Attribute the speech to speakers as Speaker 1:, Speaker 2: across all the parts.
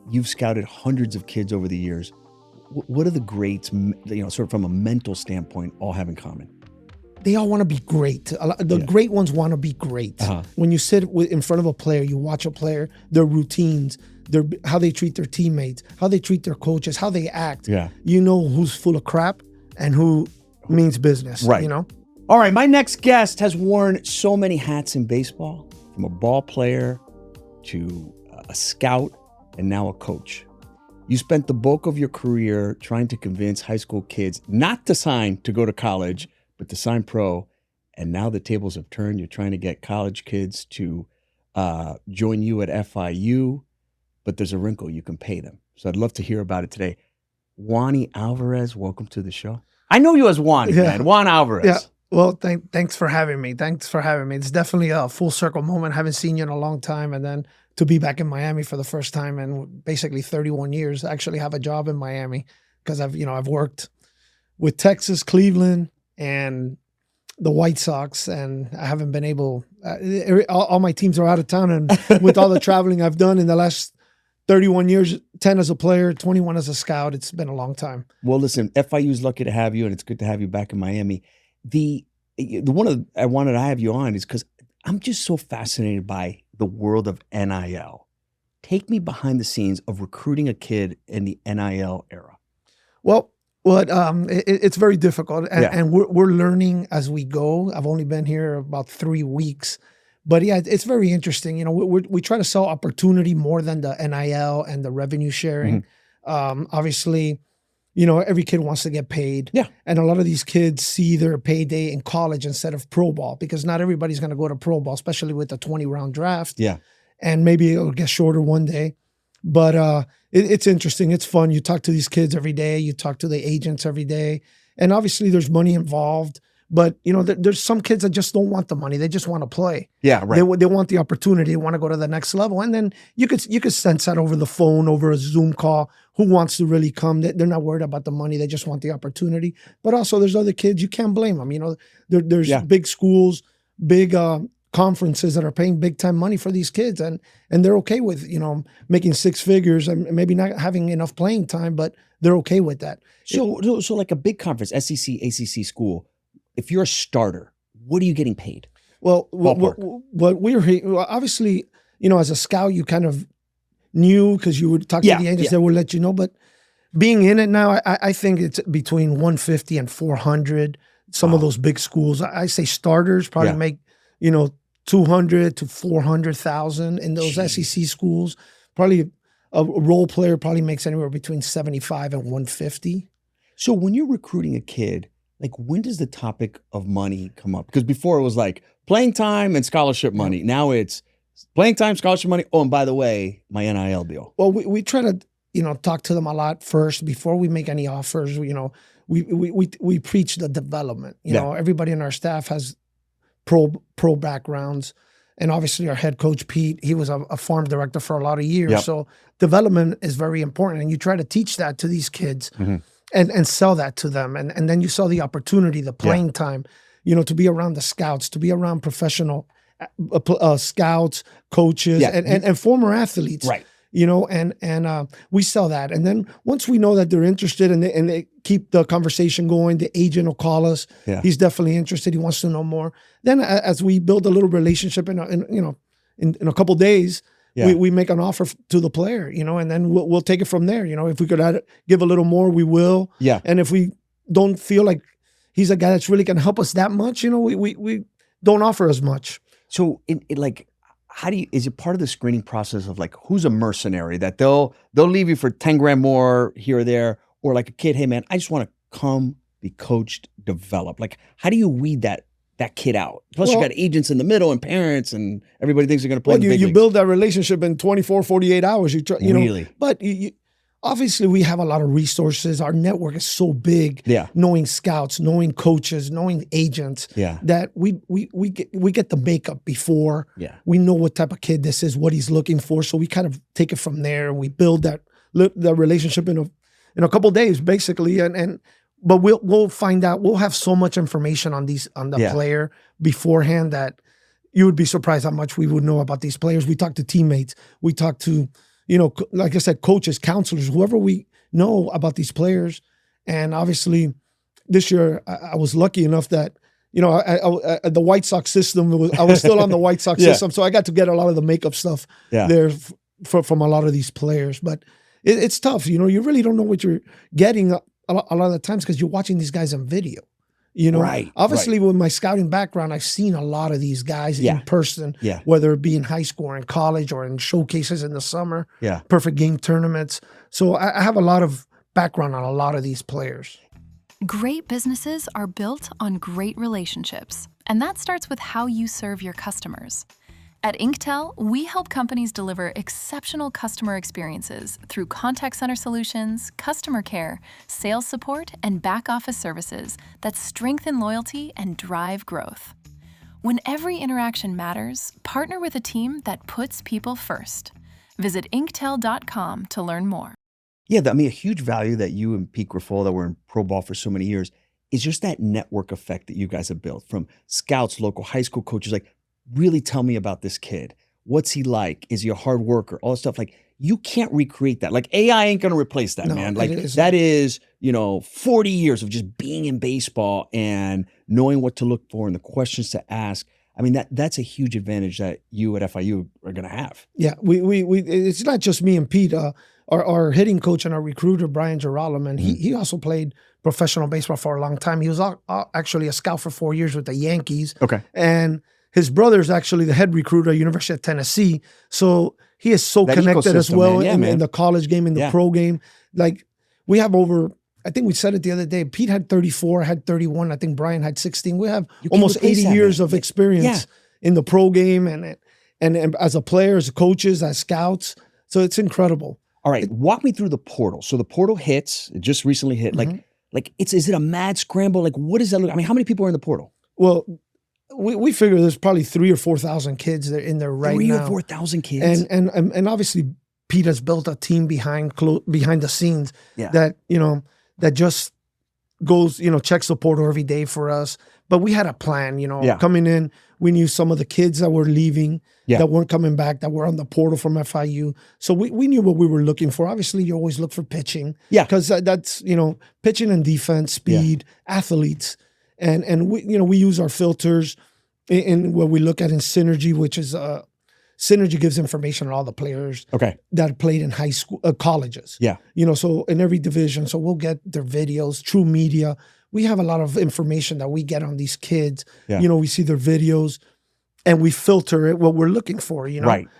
Speaker 1: You've scouted hundreds of kids over the years. What are the greats, sort of from a mental standpoint, all have in common?
Speaker 2: They all want to be great. The great ones want to be great. When you sit in front of a player, you watch a player, their routines, how they treat their teammates, how they treat their coaches, how they act.
Speaker 1: Yeah.
Speaker 2: You know who's full of crap and who means business.
Speaker 1: Right.
Speaker 2: You know?
Speaker 1: All right. My next guest has worn so many hats in baseball, from a ball player to a scout and now a coach. You spent the bulk of your career trying to convince high school kids not to sign to go to college, but to sign pro. And now the tables have turned. You're trying to get college kids to join you at FIU, but there's a wrinkle: you can pay them. So I'd love to hear about it today. Juan Alvarez, welcome to the show. I know you as Juan, man. Juan Alvarez.
Speaker 2: Yeah. Well, thanks for having me. Thanks for having me. It's definitely a full circle moment. Haven't seen you in a long time. And then to be back in Miami for the first time in basically 31 years, I actually have a job in Miami because I've worked with Texas, Cleveland, and the White Sox, and I haven't been able, all my teams are out of town, and with all the traveling I've done in the last 31 years, 10 as a player, 21 as a scout, it's been a long time.
Speaker 1: Well, listen, FIU is lucky to have you, and it's good to have you back in Miami. The one I wanted to have you on is because I'm just so fascinated by the world of NIL. Take me behind the scenes of recruiting a kid in the NIL era.
Speaker 2: Well, it's very difficult, and we're learning as we go. I've only been here about 3 weeks, but yeah, it's very interesting. You know, we try to sell opportunity more than the NIL and the revenue sharing. Obviously, you know, every kid wants to get paid. Yeah, and a lot of these kids see their payday in college instead of pro ball, because not everybody's going to go to pro ball, especially with the 20-round draft. Yeah, and maybe it'll get shorter one day. But it's interesting. It's fun. You talk to these kids every day. You talk to the agents every day. And obviously there's money involved. But, you know, there's some kids that just don't want the money. They just want to play. Yeah, right. They want the opportunity. They want to go to the next level. And then you could sense that over the phone, over a Zoom call, who wants to really come. They're not worried about the money. They just want the opportunity. But also there's other kids. You can't blame them. You know, there's big schools, big conferences that are paying big time money for these kids, and they're okay with, you know, making 6 figures and maybe not having enough playing time, but they're okay with that.
Speaker 1: So like a big conference, SEC, ACC school, if you're a starter, what are you getting paid?
Speaker 2: Well, what we're obviously, you know, as a scout, you kind of knew because you would talk to the agents that would let you know. But being in it now, I think it's between 150 and 400. Some of those big schools, I say starters probably make, you know, 200 to 400,000 in those SEC schools. Probably a role player probably makes anywhere between 75 and 150.
Speaker 1: So when you're recruiting a kid, like, when does the topic of money come up? Because before it was like playing time and scholarship money. Now it's playing time, scholarship money. Oh, and by the way, my NIL deal.
Speaker 2: Well, we try to, you know, talk to them a lot first before we make any offers. You know, we preach the development. You know, everybody in our staff has pro backgrounds, and obviously our head coach Pete, he was a farm director for a lot of years. So development is very important, and you try to teach that to these kids and sell that to them, and then you sell the opportunity, the playing time, you know, to be around the scouts, to be around professional scouts, coaches, and former athletes, right? You know, and we sell that, and then once we know that they're interested and they keep the conversation going, the agent will call us. He's definitely interested. He wants to know more. Then as we build a little relationship in a couple of days, we make an offer to the player, you know, and then we'll take it from there. You know, if we could give a little more, we will. Yeah. And if we don't feel like he's a guy that's really going to help us that much, you know, we don't offer as much.
Speaker 1: So like, how do you, is it part of the screening process of like, who's a mercenary that they'll leave you for 10 grand more here or there, or like a kid, hey man, I just want to come, be coached, develop. Like, how do you weed that kid out? Plus you got agents in the middle and parents, and everybody thinks they're going to play in the big
Speaker 2: you
Speaker 1: leagues.
Speaker 2: Build that relationship in 24, 48 hours. You know, but obviously we have a lot of resources. Our network is so big. Knowing scouts, knowing coaches, knowing agents. That we get the makeup before. We know what type of kid this is, what he's looking for. So we kind of take it from there, and we build that relationship in a couple of days, basically. But we'll find out. We'll have so much information on the player beforehand that you would be surprised how much we would know about these players. We talk to teammates. We talk to, like I said, coaches, counselors, whoever we know about these players. And obviously this year I was lucky enough that, the White Sox system, I was still on the White Sox system. So I got to get a lot of the makeup stuff there from a lot of these players. But it's tough. You really don't know what you're getting a lot of the times because you're watching these guys on video. Obviously with my scouting background, I've seen a lot of these guys in person, whether it be in high school or in college or in showcases in the summer, perfect game tournaments. So I have a lot of background on a lot of these players.
Speaker 3: Great businesses are built on great relationships, and that starts with how you serve your customers. At Inktel, we help companies deliver exceptional customer experiences through contact center solutions, customer care, sales support, and back office services that strengthen loyalty and drive growth. When every interaction matters, partner with a team that puts people first. Visit inktel.com to learn more.
Speaker 1: Yeah, a huge value that you and Pete Grifol, that were in pro ball for so many years, is just that network effect that you guys have built from scouts, local high school coaches. Like, really tell me about this kid. What's he like? Is he a hard worker? All this stuff. Like, you can't recreate that. Like, AI ain't going to replace that, man. Like, that is, 40 years of just being in baseball and knowing what to look for and the questions to ask. I mean, that's a huge advantage that you at FIU are going to have.
Speaker 2: Yeah, we it's not just me and Pete. Our hitting coach and our recruiter, Brian Girolamo, he also played professional baseball for a long time. He was actually a scout for 4 years with the Yankees.
Speaker 1: Okay.
Speaker 2: And his brother's actually the head recruiter at University of Tennessee. So he is so connected as well in the college game, in the pro game. Like, we have over, I think we said it the other day, Pete had 34, I had 31. I think Brian had 16. We have almost 80 years of experience in the pro game and as a player, as coaches, as scouts. So it's incredible.
Speaker 1: All right, walk me through the portal. So the portal hits, it just recently hit. Like is it a mad scramble? Like, what does that look? I mean, how many people are in the portal?
Speaker 2: Well, we figure there's probably 3,000 or 4,000 kids that are in there right now.
Speaker 1: 3,000 or 4,000 kids.
Speaker 2: And obviously Pete has built a team behind the scenes that, that just goes, checks the portal every day for us. But we had a plan, coming in. We knew some of the kids that were leaving, that weren't coming back, that were on the portal from FIU. So we knew what we were looking for. Obviously, you always look for pitching. Yeah. Because that's, pitching and defense, speed, athletes. And we use our filters in what we look at in Synergy, which is Synergy gives information on all the players that played in high school, colleges. Yeah. So in every division, so we'll get their videos, True Media. We have a lot of information that we get on these kids. Yeah. We see their videos and we filter it, what we're looking for,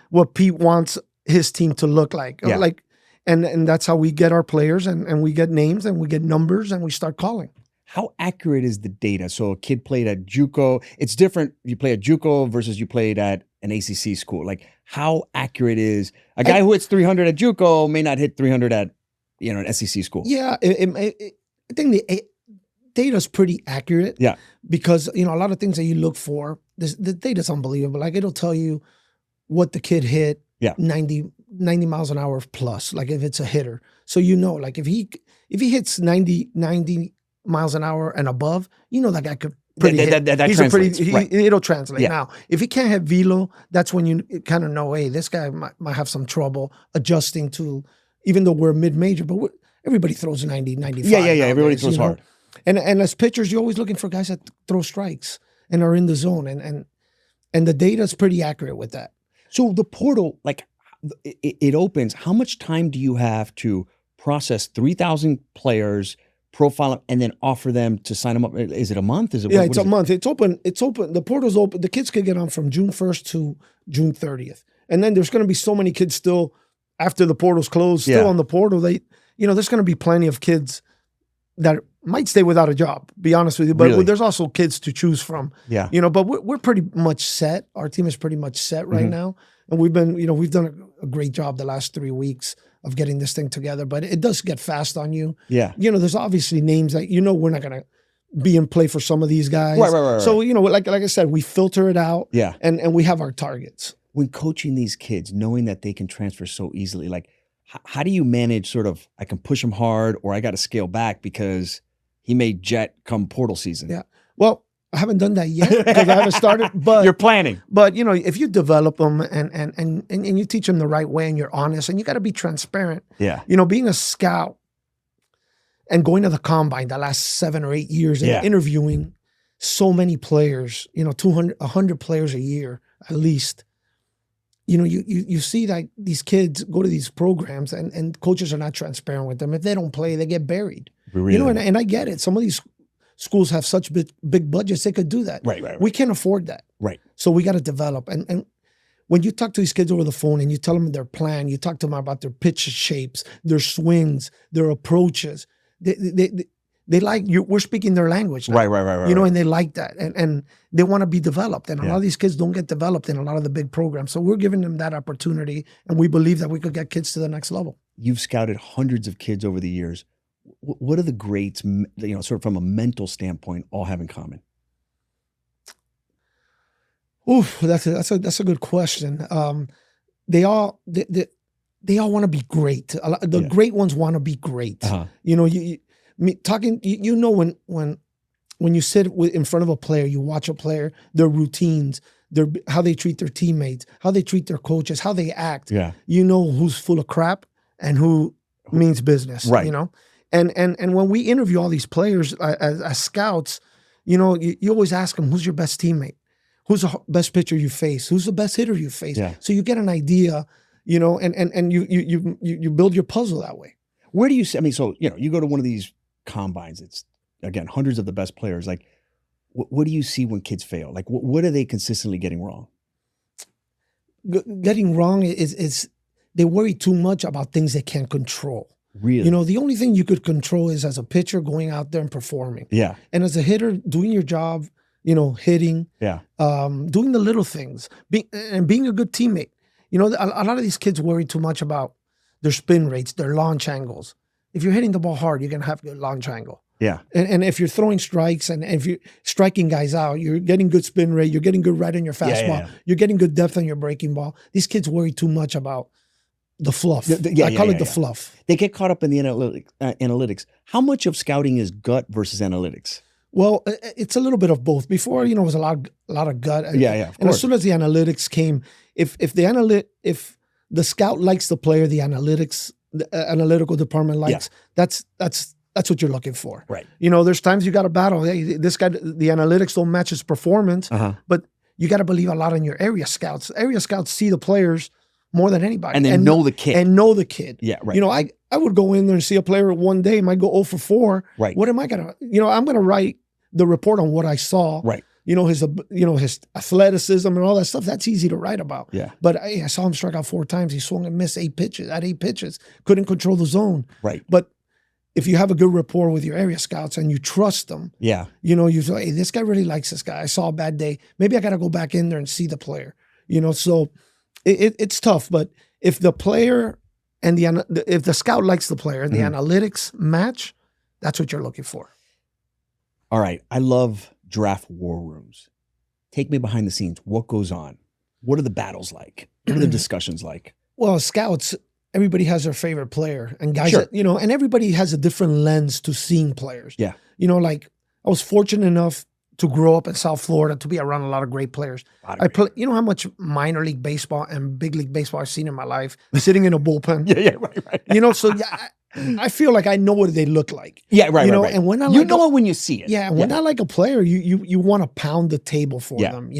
Speaker 2: what Pete wants his team to look like. Yeah. And that's how we get our players and we get names and we get numbers and we start calling.
Speaker 1: How accurate is the data? So a kid played at JUCO. It's different. You play at JUCO versus you played at an ACC school. Like, how accurate is a guy who hits 300 at JUCO may not hit 300 at an SEC school?
Speaker 2: Yeah, I think the data's pretty accurate. Yeah, because a lot of things that you look for, the data's unbelievable. Like, it'll tell you what the kid hit. Yeah, 90 miles an hour plus. Like, if it's a hitter, so like if he hits 90 miles an hour and above, that guy could that he's translates. It'll translate. Yeah. Now, if he can't hit velo, that's when you kind of know, hey, this guy might have some trouble adjusting to, even though we're mid-major, but everybody throws 90, 95.
Speaker 1: Yeah. Everybody throws hard.
Speaker 2: And as pitchers, you're always looking for guys that throw strikes and are in the zone, and the data is pretty accurate with that.
Speaker 1: So the portal, like, it opens. How much time do you have to process 3,000 players, profile them, and then offer them to sign them up? Is it a month? Is it?
Speaker 2: Yeah, it's a month. It's open. The portal's open. The kids could get on from June 1st to June 30th. And then there's going to be so many kids still after the portal's closed, still on the portal. There's going to be plenty of kids that might stay without a job, be honest with you. But there's also kids to choose from. Yeah. But we're pretty much set. Our team is pretty much set right now. And we've done a great job the last 3 weeks of getting this thing together, but it does get fast on you. Yeah. There's obviously names that, we're not going to be in play for some of these guys. Right. So, like I said, we filter it out. Yeah. And we have our targets.
Speaker 1: When coaching these kids, knowing that they can transfer so easily, like, how do you manage sort of, I can push him hard or I got to scale back because he may jet come portal season?
Speaker 2: Yeah. Well, I haven't done that yet because I haven't started. But
Speaker 1: you're planning.
Speaker 2: But if you develop them and you teach them the right way and you're honest and you got to be transparent.
Speaker 1: Yeah.
Speaker 2: Being a scout and going to the combine the last 7 or 8 years and interviewing so many players, 100 players a year at least. You see that these kids go to these programs and coaches are not transparent with them. If they don't play, they get buried.
Speaker 1: Really?
Speaker 2: And I get it. Some of these schools have such big budgets, they could do that.
Speaker 1: Right.
Speaker 2: We can't afford that.
Speaker 1: Right.
Speaker 2: So we got to develop. And when you talk to these kids over the phone and you tell them their plan, you talk to them about their pitch shapes, their swings, their approaches, they like you. We're speaking their language now,
Speaker 1: Right.
Speaker 2: And they like that, and they want to be developed. And a lot of these kids don't get developed in a lot of the big programs, so we're giving them that opportunity, and we believe that we could get kids to the next level.
Speaker 1: You've scouted hundreds of kids over the years. What do the greats, sort of from a mental standpoint, all have in common?
Speaker 2: Oof, that's a good question. They all want to be great. The great ones want to be great.
Speaker 1: Uh-huh.
Speaker 2: When you sit in front of a player, you watch a player, their routines, how they treat their teammates, how they treat their coaches, how they act.
Speaker 1: Yeah.
Speaker 2: You know who's full of crap and who means business.
Speaker 1: Right.
Speaker 2: And when we interview all these players as scouts, you always ask them, who's your best teammate? Who's the best pitcher you face? Who's the best hitter you face?
Speaker 1: Yeah.
Speaker 2: So you get an idea, and you build your puzzle that way.
Speaker 1: Where do you see? You go to one of these combines. It's again hundreds of the best players. Like, what do you see when kids fail? Like, what are they consistently getting wrong?
Speaker 2: Getting wrong is they worry too much about things they can't control.
Speaker 1: Really?
Speaker 2: The only thing you could control is as a pitcher going out there and performing.
Speaker 1: Yeah.
Speaker 2: And as a hitter, doing your job. Hitting.
Speaker 1: Yeah.
Speaker 2: Doing the little things, being a good teammate. A lot of these kids worry too much about their spin rates, their launch angles. If you're hitting the ball hard, you're gonna have a good launch angle.
Speaker 1: Yeah.
Speaker 2: And if you're throwing strikes and if you're striking guys out, you're getting good spin rate, you're getting good right on your fastball, you're getting good depth on your breaking ball. These kids worry too much about the fluff. I call it the fluff.
Speaker 1: They get caught up in the analytics. How much of scouting is gut versus analytics?
Speaker 2: Well, it's a little bit of both. Before, it was a lot of gut.
Speaker 1: Yeah, of
Speaker 2: and
Speaker 1: course.
Speaker 2: as soon as the analytics came, if the scout likes the player, the analytical department likes, that's what you're looking for.
Speaker 1: Right.
Speaker 2: There's times you got to battle. Hey, this guy, the analytics don't match his performance, but you got to believe a lot in your area scouts. Area scouts see the players more than anybody.
Speaker 1: And know the kid. Yeah, right.
Speaker 2: I would go in there and see a player one day, might go 0 for 4.
Speaker 1: Right.
Speaker 2: What am I going to, I'm going to write the report on what I saw.
Speaker 1: Right.
Speaker 2: His athleticism and all that stuff. That's easy to write about.
Speaker 1: Yeah.
Speaker 2: But I saw him strike out 4 times. He swung and missed 8 pitches. Couldn't control the zone.
Speaker 1: Right.
Speaker 2: But if you have a good rapport with your area scouts and you trust them, you say, hey, this guy really likes this guy. I saw a bad day. Maybe I got to go back in there and see the player. So it's tough. But if the player and if the scout likes the player and the analytics match, that's what you're looking for.
Speaker 1: All right. I love draft war rooms. Take me behind the scenes. What goes on? What are the battles like? What are the discussions like?
Speaker 2: Well, scouts, everybody has their favorite player, and guys, and everybody has a different lens to seeing players.
Speaker 1: Yeah.
Speaker 2: Like I was fortunate enough to grow up in South Florida to be around a lot of great players. I play. You know how much minor league baseball and big league baseball I've seen in my life, sitting in a bullpen. Right. So I feel like I know what they look like.
Speaker 1: Yeah, right. Right.
Speaker 2: And when I
Speaker 1: it when you see it.
Speaker 2: Yeah, when I like a player, you want to pound the table for them.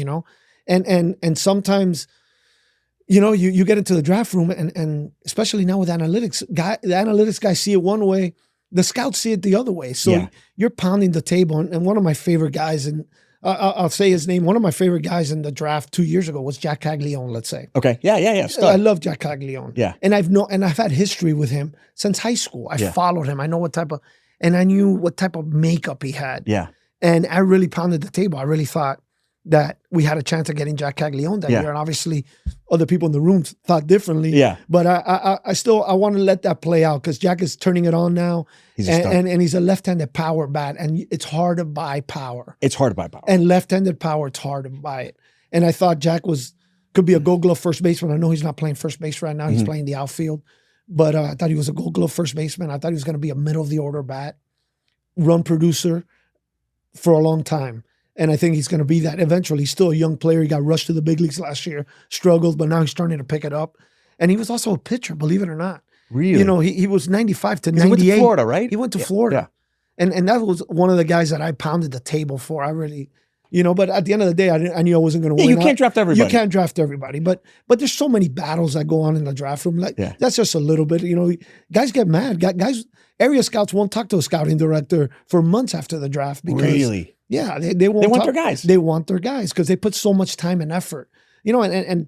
Speaker 2: And sometimes, you get into the draft room and especially now with analytics, the analytics guys see it one way, the scouts see it the other way. So you're pounding the table. And one of my favorite guys, and I'll say his name, one of my favorite guys in the draft 2 years ago was Jack Caglione, let's say.
Speaker 1: Okay. Yeah.
Speaker 2: I love Jack Caglione.
Speaker 1: Yeah.
Speaker 2: And I've had history with him since high school. I followed him. I know and I knew what type of makeup he had.
Speaker 1: Yeah.
Speaker 2: And I really pounded the table. I really thought that we had a chance of getting Jack Caglione that year. And obviously other people in the room thought differently. Yeah. But I still want to let that play out because Jack is turning it on now. And he's a left-handed power bat. And it's hard to buy power. And left-handed power, it's hard to buy it. And I thought Jack could be a gold glove first baseman. I know he's not playing first base right now. He's playing the outfield. But I thought he was a gold glove first baseman. I thought he was going to be a middle of the order bat, run producer for a long time. And I think he's going to be that eventually. He's still a young player. He got rushed to the big leagues last year, struggled, but now he's starting to pick it up. And he was also a pitcher, believe it or not.
Speaker 1: Really?
Speaker 2: You know, he was 95 to 98.
Speaker 1: He went to Florida, right?
Speaker 2: He went to Florida.
Speaker 1: Yeah.
Speaker 2: And that was one of the guys that I pounded the table for. I really, you know, but at the end of the day, I knew I wasn't going to win.
Speaker 1: You can't draft everybody.
Speaker 2: You can't draft everybody. But there's so many battles that go on in the draft room. Like that's just a little bit, you know, guys get mad. Guys, area scouts won't talk to a scouting director for months after the draft. Because,
Speaker 1: really?
Speaker 2: Yeah, they won't.
Speaker 1: They want their guys.
Speaker 2: They want their guys because they put so much time and effort. You know, and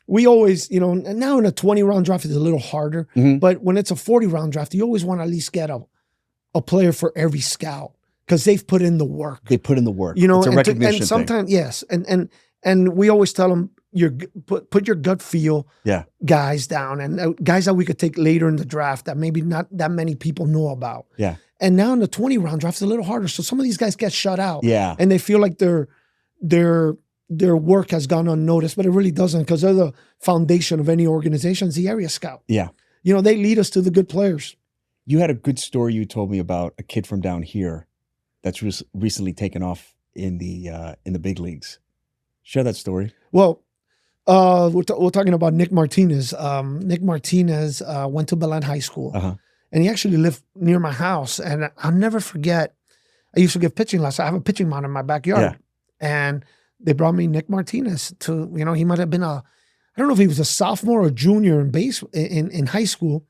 Speaker 2: we always, you know, and now in a 20-round draft it's a little harder. But when it's a 40-round draft, you always want to at least get a player for every scout because they've put in the work.
Speaker 1: They put in the work.
Speaker 2: You know,
Speaker 1: it's a recognition
Speaker 2: and sometimes, yes, and we always tell them put your gut feel guys down and guys that we could take later in the draft that maybe not that many people know about.
Speaker 1: Yeah.
Speaker 2: And now in the 20-round draft, it's a little harder. So some of these guys get shut out.
Speaker 1: Yeah.
Speaker 2: And they feel like their work has gone unnoticed, but it really doesn't because they're the foundation of any organization. It's the area scout.
Speaker 1: Yeah.
Speaker 2: You know, they lead us to the good players.
Speaker 1: You had a good story you told me about a kid from down here that's recently taken off in the big leagues. Share that story.
Speaker 2: Well, we're talking about Nick Martinez. Nick Martinez went to Belen High School. And he actually lived near my house. And I'll never forget, I used to give pitching lessons. I have a pitching mound in my backyard. And they brought me Nick Martinez to, you know, he might have been I don't know if he was a sophomore or junior in high school.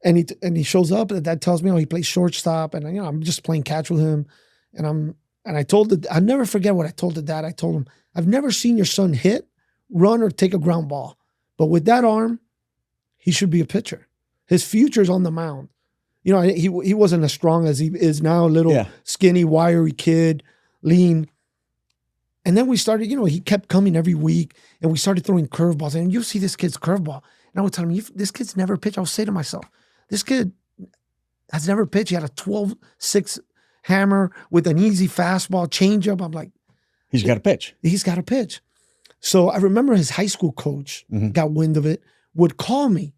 Speaker 2: And he shows up and that tells me, he plays shortstop. And, you know, I'm just playing catch with him. And I'll never forget what I told the dad. I told him, I've never seen your son hit, run, or take a ground ball. But with that arm, he should be a pitcher. His future's on the mound. You know, he wasn't as strong as he is now, a little skinny, wiry kid, lean. And then we started, you know, he kept coming every week and we started throwing curveballs. And you see this kid's curveball. And I would tell him, this kid's never pitched. I would say to myself, this kid has never pitched. He had a 12-6 hammer with an easy fastball, changeup. I'm like,
Speaker 1: he's got to pitch.
Speaker 2: He's got to pitch. So I remember his high school coach got wind of it, would call me.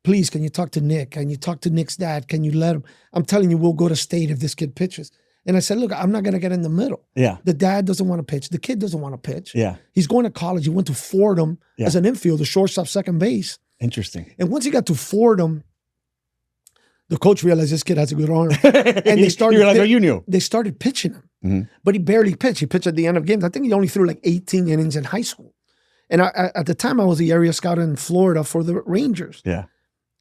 Speaker 2: Please, can you talk to Nick? Can you talk to Nick's dad? Can you let him? I'm telling you, we'll go to state if this kid pitches. And I said, look, I'm not going to get in the middle.
Speaker 1: Yeah.
Speaker 2: The dad doesn't want to pitch. The kid doesn't want to pitch.
Speaker 1: Yeah.
Speaker 2: He's going to college. He went to Fordham as an infielder, shortstop, second base.
Speaker 1: Interesting.
Speaker 2: And once he got to Fordham, the coach realized this kid has a good arm. And they started.
Speaker 1: You knew.
Speaker 2: They started pitching him. But he barely pitched. He pitched at the end of games. I think he only threw like 18 innings in high school. And at the time, I was the area scout in Florida for the Rangers.
Speaker 1: Yeah.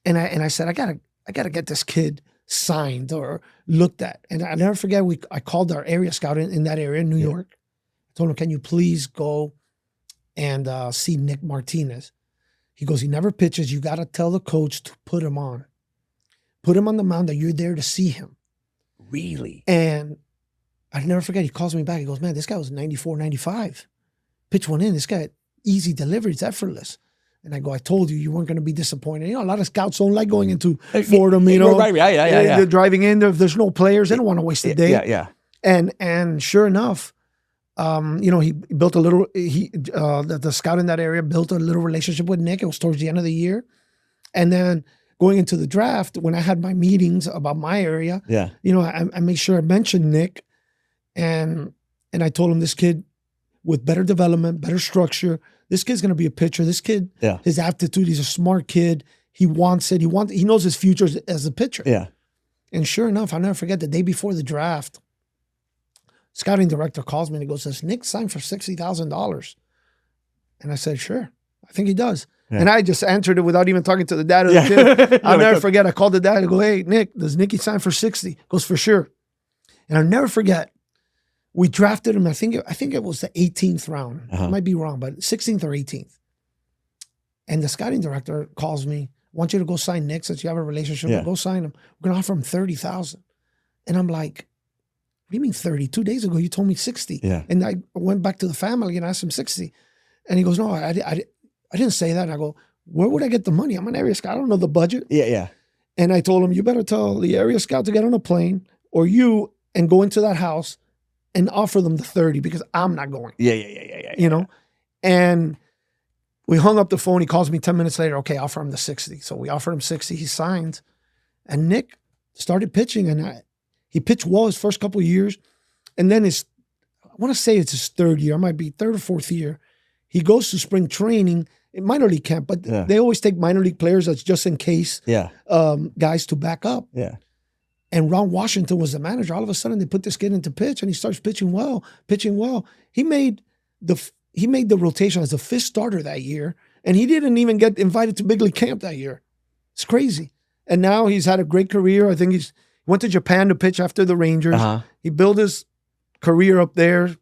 Speaker 2: And I said, I gotta get this kid signed or looked at. And I never forget, I called our area scout in that area in New York. I told him, can you please go and see Nick Martinez? He goes, he never pitches. You got to tell the coach to put him on. Put him on the mound that you're there to see him.
Speaker 1: Really?
Speaker 2: And I never forget, he calls me back. He goes, man, this guy was 94, 95. Pitch one in. This guy, easy delivery. It's effortless. And I go, I told you weren't going to be disappointed. You know, a lot of scouts don't like going into Fordham, you know.
Speaker 1: Right. Yeah.
Speaker 2: They're driving in. If there's no players, they don't want to waste the day.
Speaker 1: Yeah.
Speaker 2: And sure enough, you know, he built the scout in that area built a little relationship with Nick. It was towards the end of the year. And then going into the draft, when I had my meetings about my area, you know, I made sure I mentioned Nick. And I told him, this kid with better development, better structure, this kid's going to be a pitcher. This kid, his aptitude, he's a smart kid. He wants it. He knows his future as a pitcher.
Speaker 1: Yeah.
Speaker 2: And sure enough, I'll never forget, the day before the draft, scouting director calls me and he goes, does Nick sign for $60,000? And I said, sure, I think he does. Yeah. And I just answered it without even talking to the dad of the kid. I'll never forget, I called the dad and go, hey, Nick, does Nicky sign for 60? He goes, for sure. And I'll never forget, we drafted him, I think it was the 18th round. I might be wrong, but 16th or 18th. And the scouting director calls me, I want you to go sign Nick since you have a relationship. Go sign him. We're going to offer him $30,000. And I'm like, what do you mean 30? 2 days ago, you told me 60.
Speaker 1: Yeah.
Speaker 2: And I went back to the family and asked him 60. And he goes, no, I didn't say that. And I go, where would I get the money? I'm an area scout. I don't know the budget.
Speaker 1: Yeah.
Speaker 2: And I told him, you better tell the area scout to get on a plane or you and go into that house and offer them the 30 because I'm not going.
Speaker 1: Yeah.
Speaker 2: You know? And we hung up the phone. He calls me 10 minutes later. Okay, offer him the 60. So we offered him 60. He signed. And Nick started pitching. And he pitched well his first couple of years. And then want to say it's his third year. It might be third or fourth year. He goes to spring training in minor league camp, but they always take minor league players that's just in case guys to back up.
Speaker 1: Yeah.
Speaker 2: And Ron Washington was the manager. All of a sudden, they put this kid into pitch, and he starts pitching well. He made the rotation as the fifth starter that year, and he didn't even get invited to big league camp that year. It's crazy. And now he's had a great career. I think he went to Japan to pitch after the Rangers. He built his career up there,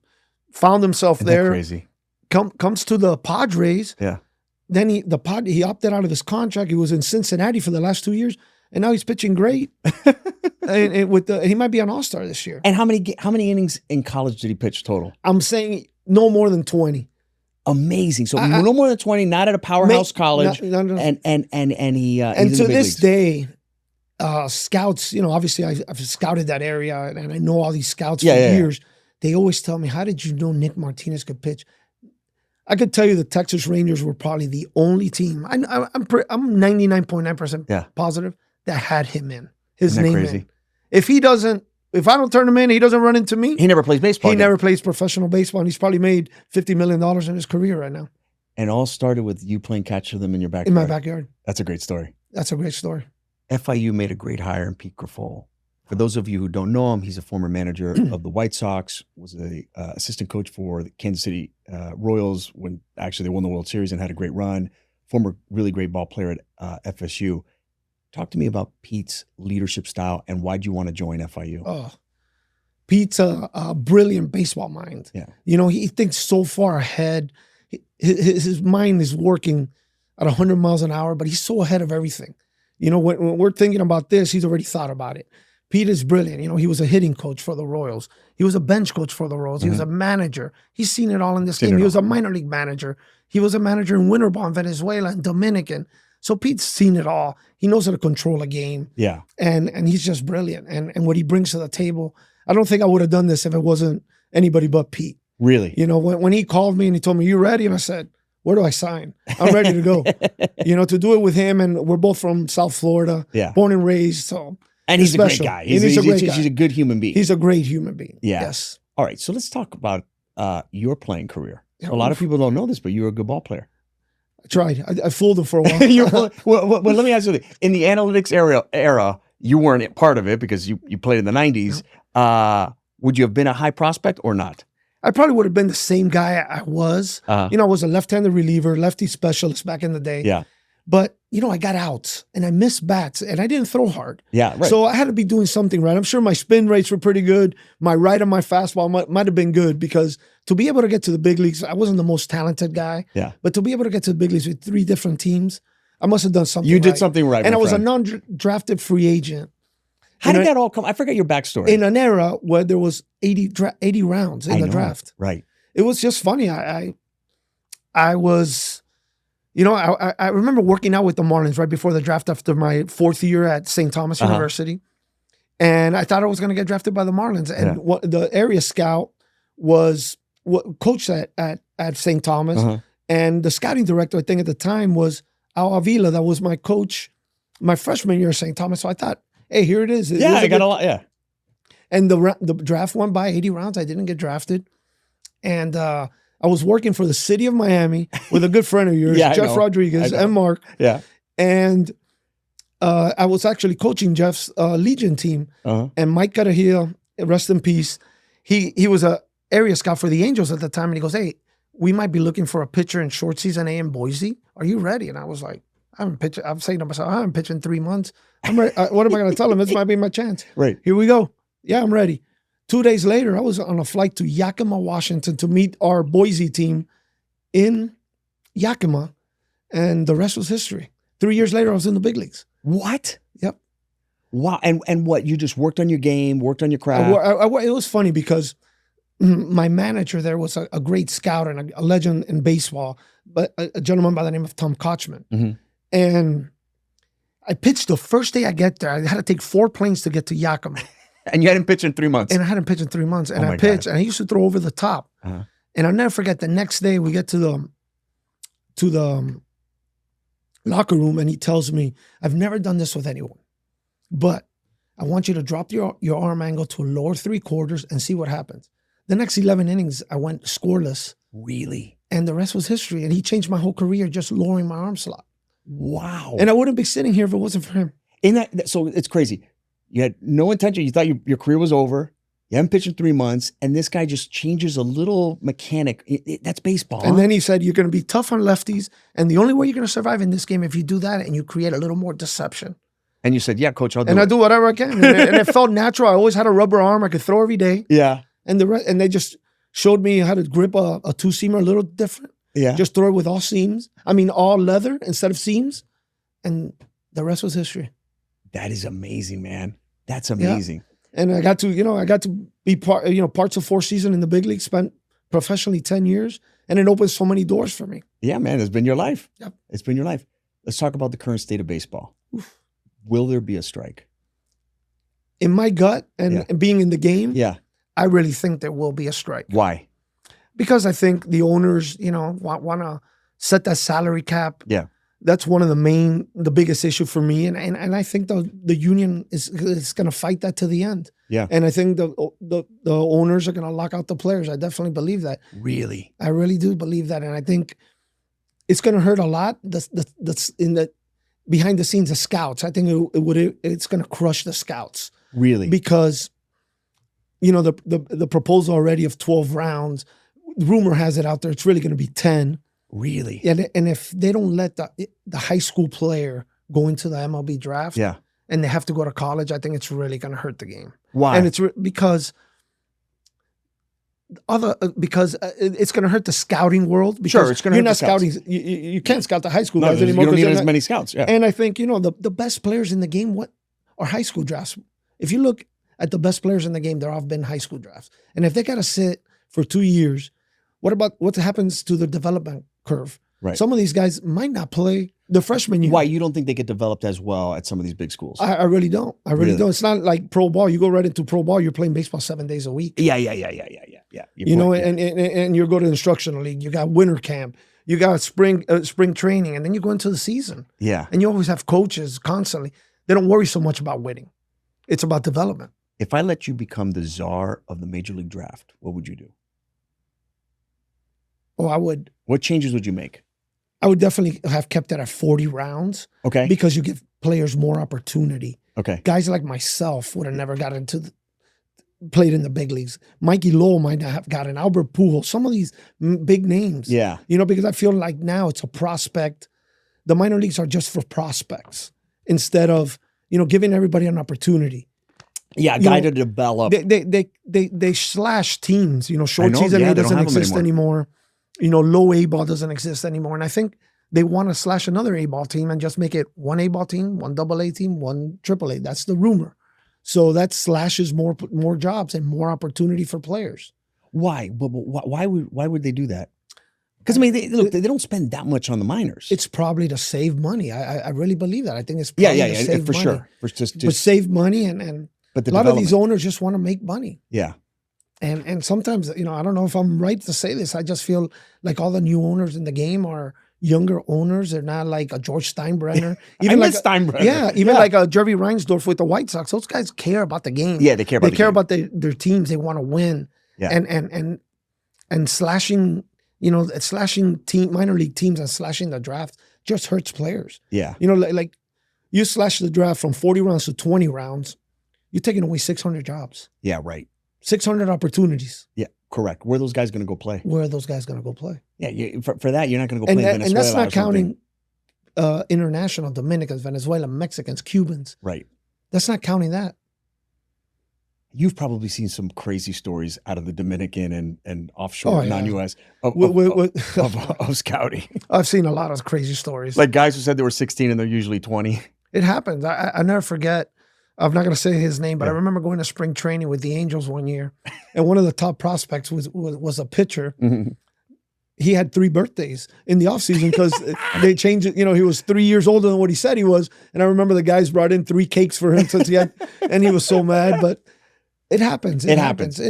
Speaker 2: found himself there.
Speaker 1: Crazy.
Speaker 2: Comes to the Padres.
Speaker 1: Yeah.
Speaker 2: Then he opted out of his contract. He was in Cincinnati for the last 2 years, and now he's pitching great. and he might be an all-star this year.
Speaker 1: And how many innings in college did he pitch total?
Speaker 2: I'm saying no more than 20.
Speaker 1: Amazing. So no more than 20, not at a powerhouse college.
Speaker 2: No.
Speaker 1: And he
Speaker 2: and
Speaker 1: he's
Speaker 2: to
Speaker 1: in the big
Speaker 2: this
Speaker 1: leagues.
Speaker 2: day, scouts, obviously I've scouted that area, and I know all these scouts for years. They always tell me, how did you know Nick Martinez could pitch? I could tell you the Texas Rangers were probably the only team, I'm 99.9% positive, that had him in, his name in. If I don't turn him in, he doesn't run into me.
Speaker 1: He never plays baseball.
Speaker 2: He never plays professional baseball, and he's probably made $50 million in his career right now.
Speaker 1: And all started with you playing catch for them in your backyard.
Speaker 2: In my backyard.
Speaker 1: That's a great story.
Speaker 2: That's a great story.
Speaker 1: FIU made a great hire in Pete Grifol. For those of you who don't know him, he's a former manager of the White Sox, was the assistant coach for the Kansas City Royals when actually they won the World Series and had a great run. Former really great ball player at FSU. Talk to me about Pete's leadership style and why'd you want to join FIU?
Speaker 2: Oh, Pete's a brilliant baseball mind.
Speaker 1: Yeah.
Speaker 2: He thinks so far ahead. His mind is working at 100 miles an hour, but he's so ahead of everything. When we're thinking about this, he's already thought about it. Pete is brilliant. He was a hitting coach for the Royals. He was a bench coach for the Royals. He was a manager. He's seen it all in this game. He was a minor league manager. He was a manager in Winterball in Venezuela and Dominican. So Pete's seen it all. He knows how to control a game.
Speaker 1: Yeah.
Speaker 2: And he's just brilliant. And what he brings to the table, I don't think I would have done this if it wasn't anybody but Pete.
Speaker 1: Really?
Speaker 2: When he called me and he told me, "You ready?" And I said, "Where do I sign? I'm ready to go." To do it with him, and we're both from South Florida, born and raised. So.
Speaker 1: And he's a great guy. He's a great guy. He's a good human being.
Speaker 2: He's a great human being.
Speaker 1: Yeah.
Speaker 2: Yes.
Speaker 1: All right. So let's talk about your playing career. So a lot of people don't know this, but you were a good ball player.
Speaker 2: I tried. I fooled him for a while.
Speaker 1: well, let me ask you this. In the analytics era, you weren't part of it because you played in the 90s. Would you have been a high prospect or not?
Speaker 2: I probably would have been the same guy I was. I was a left-handed reliever, lefty specialist back in the day.
Speaker 1: Yeah.
Speaker 2: But, I got outs and I missed bats and I didn't throw hard.
Speaker 1: Yeah, right.
Speaker 2: So I had to be doing something right. I'm sure my spin rates were pretty good. My right and my fastball might have been good because to be able to get to the big leagues, I wasn't the most talented guy.
Speaker 1: Yeah.
Speaker 2: But to be able to get to the big leagues with 3 different teams, I must have done something right.
Speaker 1: You did something right,
Speaker 2: and I was a non-drafted free agent.
Speaker 1: How did that all come? I forget your backstory.
Speaker 2: In an era where there was 80 rounds in the draft.
Speaker 1: Right.
Speaker 2: It was just funny. I was... I remember working out with the Marlins right before the draft after my 4th year at St. Thomas University. And I thought I was going to get drafted by the Marlins. And the area scout was coached at St. Thomas. And the scouting director, I think at the time, was Al Avila. That was my coach my freshman year at St. Thomas. So I thought, hey, here it is.
Speaker 1: I got a lot, yeah.
Speaker 2: And the draft went by 80 rounds. I didn't get drafted. And I was working for the city of Miami with a good friend of yours, Jeff Rodriguez and Mark.
Speaker 1: Yeah.
Speaker 2: And I was actually coaching Jeff's Legion team. And Mike Carajillo, rest in peace, he was a area scout for the Angels at the time. And he goes, "Hey, we might be looking for a pitcher in short season A in Boise. Are you ready?" And I was like, I'm saying to myself, I haven't pitched in 3 months. I'm ready. What am I going to tell him? This might be my chance.
Speaker 1: Right.
Speaker 2: Here we go. Yeah, I'm ready. 2 days later, I was on a flight to Yakima, Washington to meet our Boise team in Yakima, and the rest was history. 3 years later, I was in the big leagues.
Speaker 1: What?
Speaker 2: Yep.
Speaker 1: Wow. And what? You just worked on your game, worked on your craft?
Speaker 2: It was funny because my manager there was a great scout and a legend in baseball, but a gentleman by the name of Tom Kochman. And I pitched the first day I get there. I had to take 4 planes to get to Yakima.
Speaker 1: And you hadn't pitched in 3 months.
Speaker 2: And I hadn't pitched in 3 months. And I pitched, and I used to throw over the top. And I'll never forget, the next day we get to the locker room, and he tells me, "I've never done this with anyone, but I want you to drop your arm angle to lower 3/4 and see what happens." The next 11 innings, I went scoreless.
Speaker 1: Really?
Speaker 2: And the rest was history. And he changed my whole career just lowering my arm slot.
Speaker 1: Wow.
Speaker 2: And I wouldn't be sitting here if it wasn't for him.
Speaker 1: So it's crazy. You had no intention. You thought your career was over. You haven't pitched in 3 months. And this guy just changes a little mechanic. That's baseball.
Speaker 2: And then he said, you're going to be tough on lefties. And the only way you're going to survive in this game if you do that and you create a little more deception.
Speaker 1: And you said, yeah, coach, I'll do it.
Speaker 2: And I do whatever I can. And it felt natural. I always had a rubber arm. I could throw every day.
Speaker 1: Yeah.
Speaker 2: And they just showed me how to grip a two-seamer a little different.
Speaker 1: Yeah.
Speaker 2: Just throw it with all leather instead of seams. And the rest was history.
Speaker 1: That is amazing, man. That's amazing.
Speaker 2: Yeah. And I got to be parts of 4 seasons in the big league, spent professionally 10 years, and it opened so many doors for me.
Speaker 1: Yeah, man, it's been your life.
Speaker 2: Yep.
Speaker 1: It's been your life. Let's talk about the current state of baseball.
Speaker 2: Oof.
Speaker 1: Will there be a strike?
Speaker 2: In my gut and being in the game, I really think there will be a strike.
Speaker 1: Why?
Speaker 2: Because I think the owners, want to set that salary cap.
Speaker 1: Yeah.
Speaker 2: That's one of the biggest issue for me. And I think the union is going to fight that to the end.
Speaker 1: Yeah.
Speaker 2: And I think the owners are going to lock out the players. I definitely believe that.
Speaker 1: Really?
Speaker 2: I really do believe that. And I think it's going to hurt a lot. Behind the scenes, the scouts. I think it's going to crush the scouts.
Speaker 1: Really?
Speaker 2: Because, the proposal already of 12 rounds, rumor has it out there, it's really going to be 10.
Speaker 1: Really?
Speaker 2: And if they don't let the high school player go into the MLB draft, and they have to go to college, I think it's really going to hurt the game.
Speaker 1: Why?
Speaker 2: And it's because it's going to hurt the scouting world. Because
Speaker 1: sure, it's going to hurt
Speaker 2: you're not
Speaker 1: the scouts.
Speaker 2: scouting. You can't scout the high school guys anymore.
Speaker 1: You don't need as many scouts. Yeah.
Speaker 2: And I think the best players in the game are high school drafts. If you look at the best players in the game, they're all been high school drafts. And if they got to sit for 2 years, what happens to the development curve?
Speaker 1: Right.
Speaker 2: Some of these guys might not play the freshman year.
Speaker 1: Why? You don't think they get developed as well at some of these big schools?
Speaker 2: I really don't. I really don't. It's not like pro ball. You go right into pro ball, you're playing baseball 7 days a week.
Speaker 1: Yeah.
Speaker 2: And you go to instructional league. You got winter camp. You got spring training, and then you go into the season.
Speaker 1: Yeah.
Speaker 2: And you always have coaches constantly. They don't worry so much about winning. It's about development.
Speaker 1: If I let you become the czar of the major league draft, what would you do?
Speaker 2: Oh, I would.
Speaker 1: What changes would you make?
Speaker 2: I would definitely have kept it at 40 rounds.
Speaker 1: Okay.
Speaker 2: Because you give players more opportunity.
Speaker 1: Okay.
Speaker 2: Guys like myself would have never got played in the big leagues. Mikey Lowell might not have gotten. Albert Pujols, some of these big names.
Speaker 1: Yeah.
Speaker 2: Because I feel like now it's a prospect. The minor leagues are just for prospects instead of, giving everybody an opportunity.
Speaker 1: Yeah, a guy to develop.
Speaker 2: They slash teams. Short season A doesn't exist anymore. Low A ball doesn't exist anymore. And I think they want to slash another A ball team and just make it one A ball team, one AA team, one AAA. That's the rumor. So that slashes more jobs and more opportunity for players.
Speaker 1: Why? Why would they do that? Because they don't spend that much on the minors.
Speaker 2: It's probably to save money. I really believe that. I think it's probably to save
Speaker 1: for
Speaker 2: money.
Speaker 1: Sure.
Speaker 2: But save money and
Speaker 1: but
Speaker 2: a lot of these owners just want to make money.
Speaker 1: Yeah.
Speaker 2: And sometimes, I don't know if I'm right to say this. I just feel like all the new owners in the game are younger owners. They're not like a George Steinbrenner.
Speaker 1: Even like Steinbrenner.
Speaker 2: Yeah, even like a Jerry Reinsdorf with the White Sox. Those guys care about the game.
Speaker 1: Yeah, they care about
Speaker 2: their teams. They want to win.
Speaker 1: Yeah.
Speaker 2: And slashing, slashing minor league teams and slashing the draft just hurts players.
Speaker 1: Yeah.
Speaker 2: Like you slash the draft from 40 rounds to 20 rounds, you're taking away 600 jobs.
Speaker 1: Yeah, right.
Speaker 2: 600 opportunities.
Speaker 1: Yeah, correct. Where are those guys going to go play?
Speaker 2: Yeah,
Speaker 1: for that, you're not going to go play in Venezuela.
Speaker 2: And that's not counting international, Dominicans, Venezuela, Mexicans, Cubans.
Speaker 1: Right.
Speaker 2: That's not counting that.
Speaker 1: You've probably seen some crazy stories out of the Dominican and offshore non-U.S. of scouting.
Speaker 2: I've seen a lot of crazy stories.
Speaker 1: Like guys who said they were 16 and they're usually 20.
Speaker 2: It happens. I never forget. I'm not going to say his name, but I remember going to spring training with the Angels one year, and one of the top prospects was a pitcher. Mm-hmm. He had 3 birthdays in the offseason because they changed it. He was 3 years older than what he said he was. And I remember the guys brought in 3 cakes for him and he was so mad. But it happens. It happens.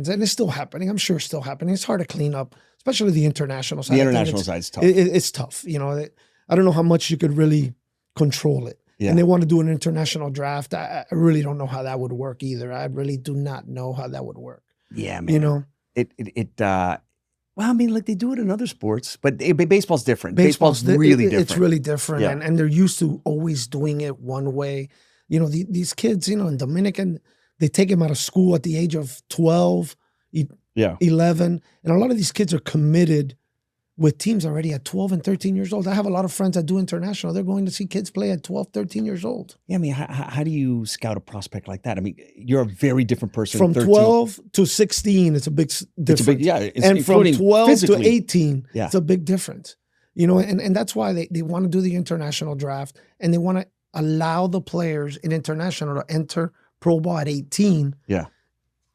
Speaker 2: And it's still happening. I'm sure it's still happening. It's hard to clean up, especially the international side.
Speaker 1: The international side's tough.
Speaker 2: It's tough. I don't know how much you could really control it. Yeah. And they want to do an international draft. I really don't know how that would work either. I really do not know how that would work.
Speaker 1: Yeah, man. Well, I mean, like they do it in other sports, but baseball's different. Baseball's really different.
Speaker 2: It's really different,
Speaker 1: Yeah.
Speaker 2: and they're used to always doing it one way. You know, these kids, you know, in Dominican, they take them out of school at the age of 12, 11, and a lot of these kids are committed with teams already at 12 and 13 years old. I have a lot of friends that do international. They're going to see kids play at 12, 13 years old.
Speaker 1: Yeah, I mean, how do you scout a prospect like that? I mean, you're a very different person.
Speaker 2: From
Speaker 1: 13.
Speaker 2: 12 to 16, it's a big difference. And from 12
Speaker 1: physically.
Speaker 2: to 18,
Speaker 1: Yeah.
Speaker 2: it's a big difference. You know, and that's why they want to do the international draft, and they want to allow the players in international to enter pro ball at 18.
Speaker 1: Yeah.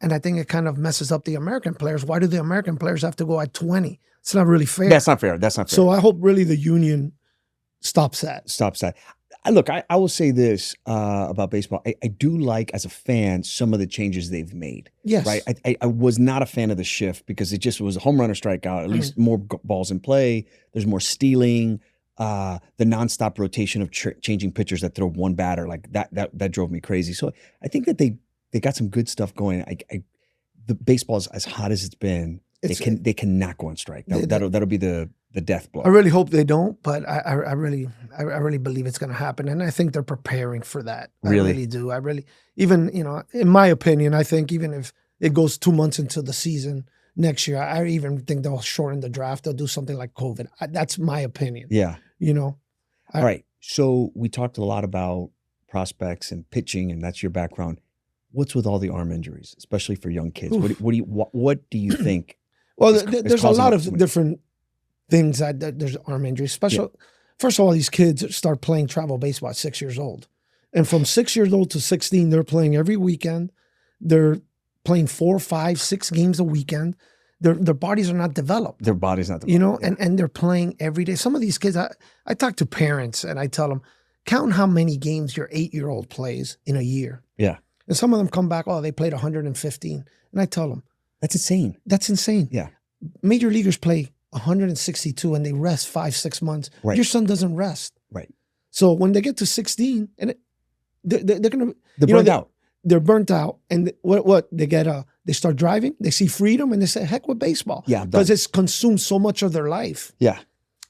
Speaker 2: And I think it kind of messes up the American players. Why do the American players have to go at 20? It's not really fair.
Speaker 1: That's not fair. That's not fair.
Speaker 2: So I hope really the union stops that.
Speaker 1: Look, I will say this about baseball. I do like, as a fan, some of the changes they've made.
Speaker 2: Yes.
Speaker 1: Right? I was not a fan of the shift because it just was a home run or strikeout, at least more balls in play. There's more stealing. The nonstop rotation of changing pitchers that throw one batter, like that drove me crazy. So I think that they got some good stuff going. The baseball is as hot as it's been. They cannot go on strike. That'll be the death blow.
Speaker 2: I really hope they don't, but I really believe it's going to happen, and I think they're preparing for that.
Speaker 1: Really?
Speaker 2: I really do. Even, you know, in my opinion, I think even if it goes 2 months into the season next year, I even think they'll shorten the draft. They'll do something like COVID. That's my opinion.
Speaker 1: Yeah.
Speaker 2: You know.
Speaker 1: All right. So we talked a lot about prospects and pitching, and that's your background. What's with all the arm injuries, especially for young kids? What do you think?
Speaker 2: Well, there's a lot of different things that there's arm injuries. First of all, these kids start playing travel baseball at 6 years old. And from 6 years old to 16, they're playing every weekend. They're playing 4, 5, 6 games a weekend. Their bodies are not developed.
Speaker 1: Their body's not developed.
Speaker 2: You know, and they're playing every day. Some of these kids, I talk to parents and I tell them, count how many games your 8-year-old plays in a year.
Speaker 1: Yeah.
Speaker 2: And some of them come back, they played 115. And I tell them,
Speaker 1: that's insane.
Speaker 2: That's insane.
Speaker 1: Yeah.
Speaker 2: Major leaguers play 162 and they rest 5-6 months.
Speaker 1: Right.
Speaker 2: Your son doesn't rest.
Speaker 1: Right.
Speaker 2: So when they get to 16, and they're
Speaker 1: burnt out.
Speaker 2: They're burnt out, and what they get? They start driving. They see freedom, and they say, "Heck with baseball."
Speaker 1: Yeah,
Speaker 2: because it's consumed so much of their life.
Speaker 1: Yeah.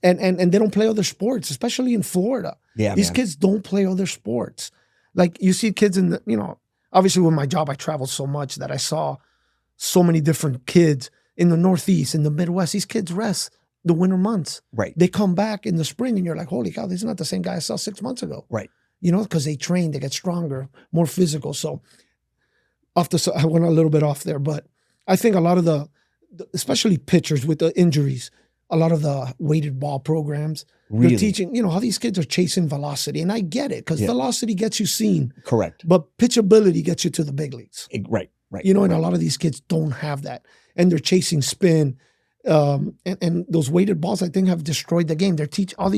Speaker 2: And they don't play other sports, especially in Florida.
Speaker 1: Yeah,
Speaker 2: these kids don't play other sports. Like you see kids in obviously with my job, I traveled so much that I saw so many different kids in the Northeast, in the Midwest. These kids rest the winter months.
Speaker 1: Right.
Speaker 2: They come back in the spring and you're like, holy cow, this is not the same guy I saw 6 months ago.
Speaker 1: Right.
Speaker 2: You know, because they train, they get stronger, more physical. So I went a little bit off there, but I think a lot of especially pitchers with the injuries, a lot of the weighted ball programs, they're teaching, how these kids are chasing velocity. And I get it, because velocity gets you seen.
Speaker 1: Correct.
Speaker 2: But pitchability gets you to the big leagues.
Speaker 1: Right.
Speaker 2: And a lot of these kids don't have that. And they're chasing spin. And those weighted balls, I think, have destroyed the game. They're teaching a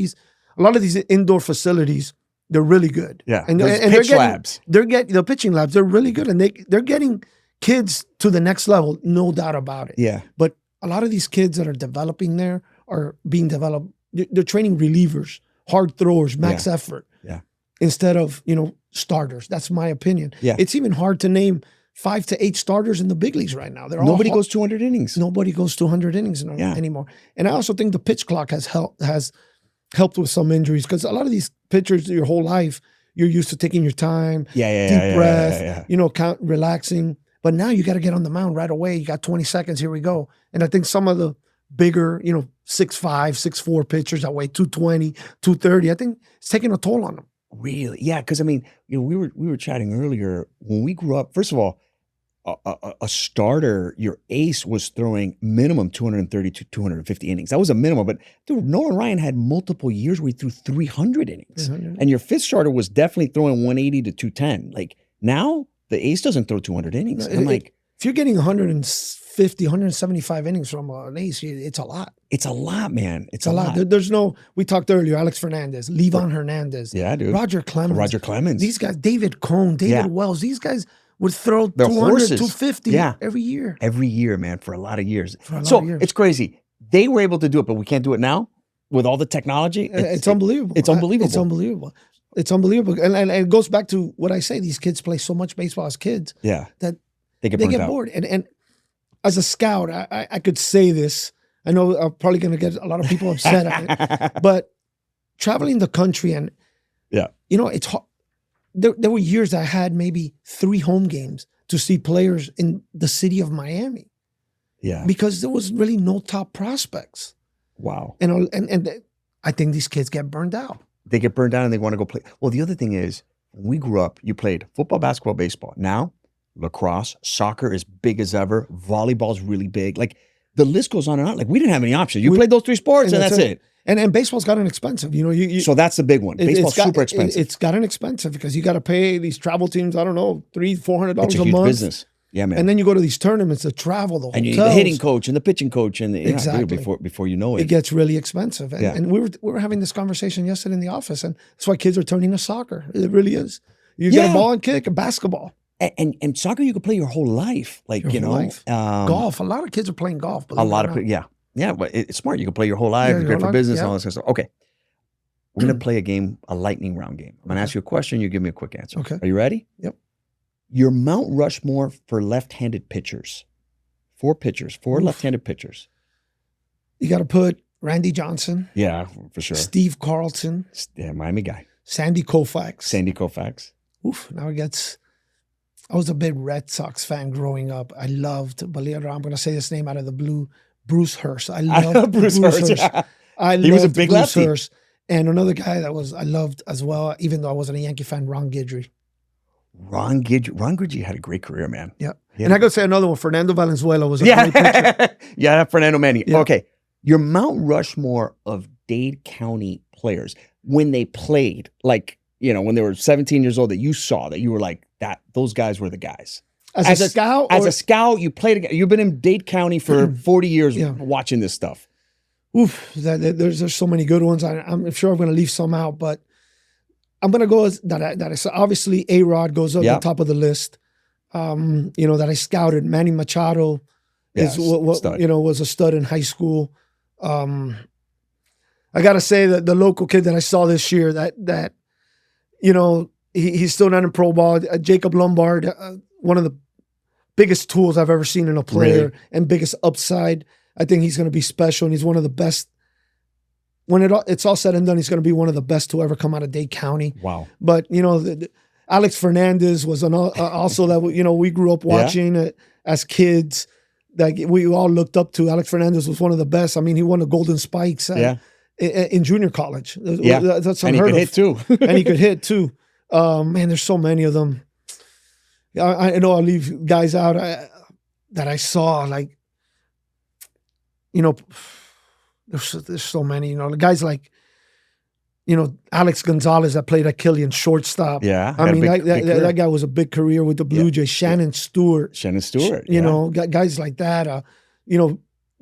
Speaker 2: lot of these indoor facilities, they're really good.
Speaker 1: Yeah.
Speaker 2: And
Speaker 1: pitch labs.
Speaker 2: They're getting the pitching labs, they're really good. And they're getting kids to the next level, no doubt about it.
Speaker 1: Yeah.
Speaker 2: But a lot of these kids that are developing there are being developed. They're training relievers, hard throwers, max effort.
Speaker 1: Yeah.
Speaker 2: Instead of, starters. That's my opinion.
Speaker 1: Yeah.
Speaker 2: It's even hard to name 5 to 8 starters in the big leagues right now.
Speaker 1: Nobody goes 200 innings.
Speaker 2: Nobody goes 200 innings anymore. And I also think the pitch clock has helped with some injuries, because a lot of these pitchers, your whole life, you're used to taking your time, deep breath, relaxing. But now you got to get on the mound right away. You got 20 seconds, here we go. And I think some of the bigger, 6'5", 6'4" pitchers that weigh 220, 230, I think it's taking a toll on them.
Speaker 1: Really? Yeah, because I mean, we were chatting earlier. When we grew up, first of all, a starter, your ace was throwing minimum 230 to 250 innings. That was a minimum. But dude, Nolan Ryan had multiple years where he threw 300 innings. Mm-hmm. And your fifth starter was definitely throwing 180 to 210. Like now, the ace doesn't throw 200 innings. I'm like,
Speaker 2: if you're getting 150, 175 innings from an ace, it's a lot.
Speaker 1: It's a lot, man. It's
Speaker 2: a lot. There's we talked earlier, Alex Fernandez, Levon Hernandez.
Speaker 1: Yeah, dude.
Speaker 2: Roger Clemens.
Speaker 1: These
Speaker 2: guys, David Cone, David Wells, these guys would throw 200,
Speaker 1: horses.
Speaker 2: 250 every year.
Speaker 1: Every year, man, for a lot of years. It's crazy. They were able to do it, but we can't do it now with all the technology.
Speaker 2: It's unbelievable.
Speaker 1: It's unbelievable.
Speaker 2: It's unbelievable. It's unbelievable. And it goes back to what I say. These kids play so much baseball as kids that
Speaker 1: they get
Speaker 2: bored. And as a scout, I could say this. I know I'm probably going to get a lot of people upset at it, but traveling the country and, it's hard. There were years I had maybe 3 home games to see players in the city of Miami.
Speaker 1: Yeah.
Speaker 2: Because there was really no top prospects.
Speaker 1: Wow.
Speaker 2: And I think these kids get burned out.
Speaker 1: They get burned out and they want to go play. Well, the other thing is, when we grew up, you played football, basketball, baseball. Now, lacrosse, soccer is big as ever. Volleyball's really big. Like, the list goes on and on. Like, we didn't have any options. You played those 3 sports and that's it.
Speaker 2: And baseball's gotten expensive.
Speaker 1: So that's the big one. Baseball's super expensive.
Speaker 2: It's gotten expensive because you got to pay these travel teams, I don't know, $300-$400
Speaker 1: it's a
Speaker 2: a
Speaker 1: huge
Speaker 2: month.
Speaker 1: Business. Yeah, man.
Speaker 2: And then you go to these tournaments, the travel, the hotels.
Speaker 1: And you need the hitting coach and the pitching coach. And
Speaker 2: exactly.
Speaker 1: Before you know it.
Speaker 2: It gets really expensive. And we were having this conversation yesterday in the office, and that's why kids are turning to soccer. It really is. You get a ball and kick, a basketball.
Speaker 1: And soccer you could play your whole life. Like,
Speaker 2: your whole life. Golf. A lot of kids are playing golf.
Speaker 1: A lot of people, yeah, but it's smart. You can play your whole life. It's great for business and all this kind of stuff. Okay. We're going to play a game, a lightning round game. I'm going to ask you a question. You give me a quick answer.
Speaker 2: Okay.
Speaker 1: Are you ready?
Speaker 2: Yep.
Speaker 1: Your Mount Rushmore for left-handed pitchers. 4 pitchers, 4 left-handed pitchers.
Speaker 2: You got to put Randy Johnson.
Speaker 1: Yeah, for sure.
Speaker 2: Steve Carlson.
Speaker 1: Yeah, Miami guy.
Speaker 2: Sandy Koufax.
Speaker 1: Sandy Koufax.
Speaker 2: Oof, now it gets... I was a big Red Sox fan growing up. I loved, believe it or not, I'm going to say this name out of the blue, Bruce Hurst. I loved Bruce Hurst. Yeah.
Speaker 1: He was a big
Speaker 2: Bruce
Speaker 1: lefty.
Speaker 2: Hurst. And another guy that I loved as well, even though I wasn't a Yankee fan, Ron Guidry.
Speaker 1: Ron Guidry had a great career, man.
Speaker 2: Yeah. And I got to say another one. Fernando Valenzuela was a great pitcher.
Speaker 1: Yeah, Fernando Manny.
Speaker 2: Yeah.
Speaker 1: Okay. Your Mount Rushmore of Dade County players, when they played, like, when they were 17 years old, that you saw, that you were like, those guys were the guys.
Speaker 2: As a scout?
Speaker 1: As a scout, you played, you've been in Dade County for 40 years watching this stuff.
Speaker 2: Oof, there's so many good ones. I'm sure I'm going to leave some out, but I'm going to go that I saw. Obviously, A-Rod goes up the top of the list. That I scouted. Manny Machado was a stud in high school. I got to say that the local kid that I saw this year that he's still not in pro ball. Jacob Lombard, one of the biggest tools I've ever seen in a player and biggest upside. I think he's going to be special, and he's one of the best. When it's all said and done, he's going to be one of the best to ever come out of Dade County.
Speaker 1: Wow.
Speaker 2: But, Alex Fernandez was also that, we grew up watching as kids. Like, we all looked up to. Alex Fernandez was one of the best. I mean, he won the Golden Spikes in junior college.
Speaker 1: Yeah.
Speaker 2: That's
Speaker 1: and he could hit too.
Speaker 2: And he could hit too. Man, there's so many of them. I know I'll leave guys out that I saw, like, there's so many, the guys like, Alex Gonzalez that played at Killian shortstop.
Speaker 1: Yeah.
Speaker 2: I mean, that guy was a big career with the Blue Jays. Shannon Stewart. Guys like that.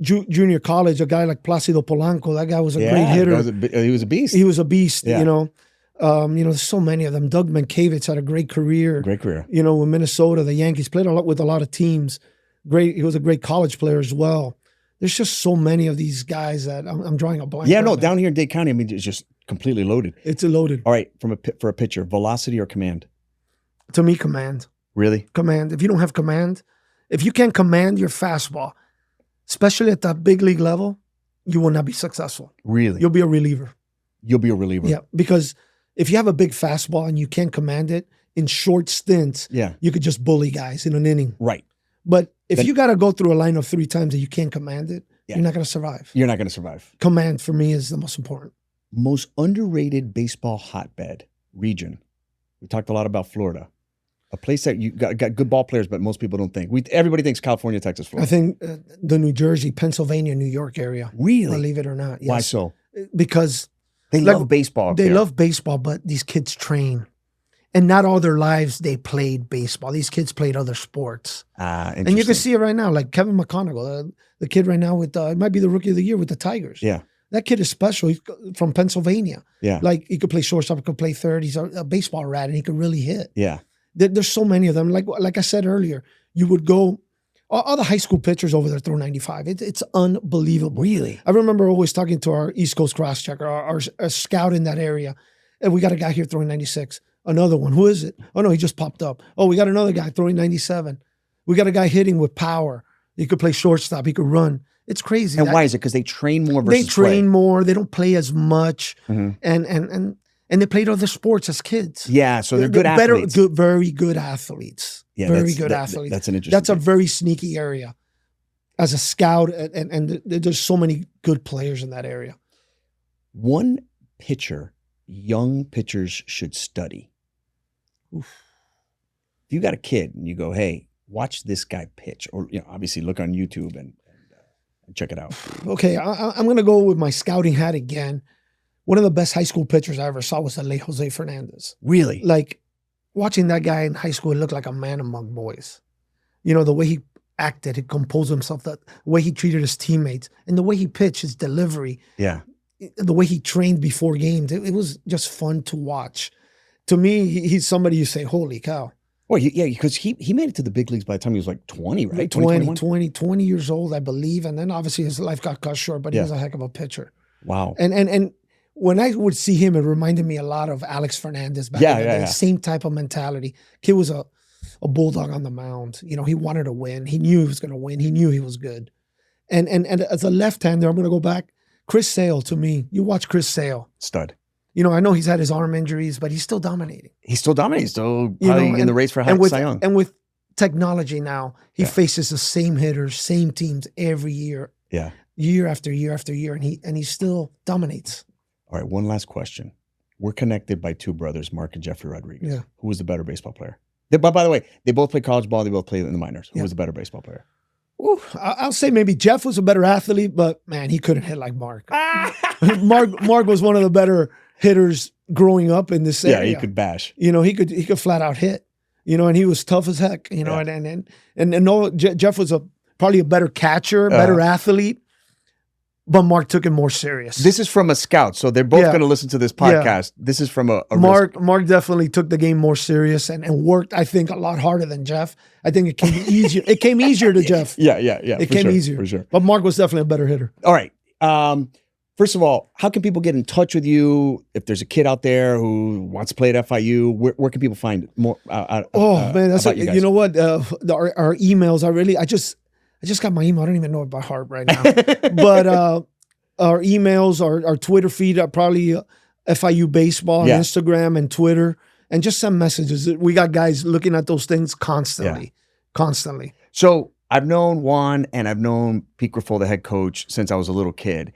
Speaker 2: Junior college, a guy like Placido Polanco, that guy was a great hitter.
Speaker 1: He was a beast.
Speaker 2: He was a beast, there's so many of them. Doug Mankiewicz had a great career.
Speaker 1: Great career.
Speaker 2: With Minnesota, the Yankees, played with a lot of teams. Great. He was a great college player as well. There's just so many of these guys that I'm drawing a blank.
Speaker 1: Yeah, no, down here in Dade County, I mean, it's just completely loaded.
Speaker 2: It's loaded.
Speaker 1: All right, for a pitcher, velocity or command?
Speaker 2: To me, command.
Speaker 1: Really?
Speaker 2: Command. If you don't have command, if you can't command your fastball, especially at that big league level, you will not be successful.
Speaker 1: Really?
Speaker 2: You'll be a reliever.
Speaker 1: Yeah,
Speaker 2: because if you have a big fastball and you can't command it in short stints, you could just bully guys in an inning.
Speaker 1: Right.
Speaker 2: But if you got to go through a lineup 3 times and you can't command it, you're not going to survive.
Speaker 1: You're not going to survive.
Speaker 2: Command for me is the most important.
Speaker 1: Most underrated baseball hotbed region. We talked a lot about Florida. A place that you got good ball players, but most people don't think. Everybody thinks California, Texas, Florida.
Speaker 2: I think the New Jersey, Pennsylvania, New York area.
Speaker 1: Really?
Speaker 2: Believe it or not. Yes.
Speaker 1: Why so?
Speaker 2: Because
Speaker 1: they love baseball.
Speaker 2: They love baseball, but these kids train. And not all their lives they played baseball. These kids played other sports. And you can see it right now, like Kevin McConaughey, the kid right now with, it might be the rookie of the year with the Tigers.
Speaker 1: Yeah.
Speaker 2: That kid is special. He's from Pennsylvania.
Speaker 1: Yeah.
Speaker 2: Like, he could play shortstop, he could play third. He's a baseball rat, and he could really hit.
Speaker 1: Yeah.
Speaker 2: There's so many of them. Like I said earlier, you would go, all the high school pitchers over there throw 95. It's unbelievable.
Speaker 1: Really?
Speaker 2: I remember always talking to our East Coast cross-checker, our scout in that area. And we got a guy here throwing 96. Another one. Who is it? Oh, no, he just popped up. Oh, we got another guy throwing 97. We got a guy hitting with power. He could play shortstop. He could run. It's crazy.
Speaker 1: And why is it? Because they train more versus
Speaker 2: They train
Speaker 1: play.
Speaker 2: more. They don't play as much.
Speaker 1: Mm-hmm.
Speaker 2: And they played other sports as kids.
Speaker 1: Yeah, so they're good athletes.
Speaker 2: Very good athletes.
Speaker 1: Yeah,
Speaker 2: very good athletes.
Speaker 1: That's an interesting.
Speaker 2: That's a very sneaky area. As a scout, and there's so many good players in that area.
Speaker 1: One pitcher young pitchers should study. Oof. If you got a kid and you go, hey, watch this guy pitch, or obviously look on YouTube and check it out.
Speaker 2: Okay, I'm going to go with my scouting hat again. One of the best high school pitchers I ever saw was Jose Fernandez.
Speaker 1: Really?
Speaker 2: Like, watching that guy in high school, it looked like a man among boys. The way he acted, he composed himself, the way he treated his teammates, and the way he pitched, his delivery.
Speaker 1: Yeah.
Speaker 2: The way he trained before games. It was just fun to watch. To me, he's somebody you say, holy cow.
Speaker 1: Well, yeah, because he made it to the big leagues by the time he was like 20, right?
Speaker 2: 20 years old, I believe. And then obviously his life got cut short, but he was a heck of a pitcher.
Speaker 1: Wow.
Speaker 2: And when I would see him, it reminded me a lot of Alex Fernandez back in the day. Same type of mentality. Kid was a bulldog on the mound. He wanted to win. He knew he was going to win. He knew he was good. And as a left-hander, I'm going to go back. Chris Sale, to me, you watch Chris Sale.
Speaker 1: Stud.
Speaker 2: I know he's had his arm injuries, but he's still dominating.
Speaker 1: He's still dominating. He's still probably in the race for Cy Young.
Speaker 2: And with technology now, he faces the same hitters, same teams every year.
Speaker 1: Yeah. Year
Speaker 2: after year after year, and he still dominates.
Speaker 1: All right, one last question. We're connected by two brothers, Mark and Jeffrey Rodriguez.
Speaker 2: Yeah.
Speaker 1: Who was the better baseball player? But by the way, they both play college ball. They both play in the minors. Who was the better baseball player?
Speaker 2: Ooh, I'll say maybe Jeff was a better athlete, but man, he couldn't hit like Mark. Mark was one of the better hitters growing up in this area.
Speaker 1: Yeah, he could bash.
Speaker 2: He could flat out hit. And he was tough as heck. And Jeff was probably a better catcher, better athlete. But Mark took it more serious.
Speaker 1: This is from a scout, so they're both going to listen to this podcast. Yeah. This is from a
Speaker 2: Mark definitely took the game more serious and worked, I think, a lot harder than Jeff. I think it came easier. It came easier to Jeff.
Speaker 1: Yeah.
Speaker 2: It came easier.
Speaker 1: For sure.
Speaker 2: But Mark was definitely a better hitter.
Speaker 1: All right. First of all, how can people get in touch with you? If there's a kid out there who wants to play at FIU, where can people find more?
Speaker 2: Man, that's you know what? Our emails. I just got my email. I don't even know it by heart right now. But our emails, our Twitter feed are probably FIU Baseball on Instagram and Twitter. And just send messages. We got guys looking at those things constantly.
Speaker 1: So I've known Juan and I've known Pete Grifol, the head coach, since I was a little kid.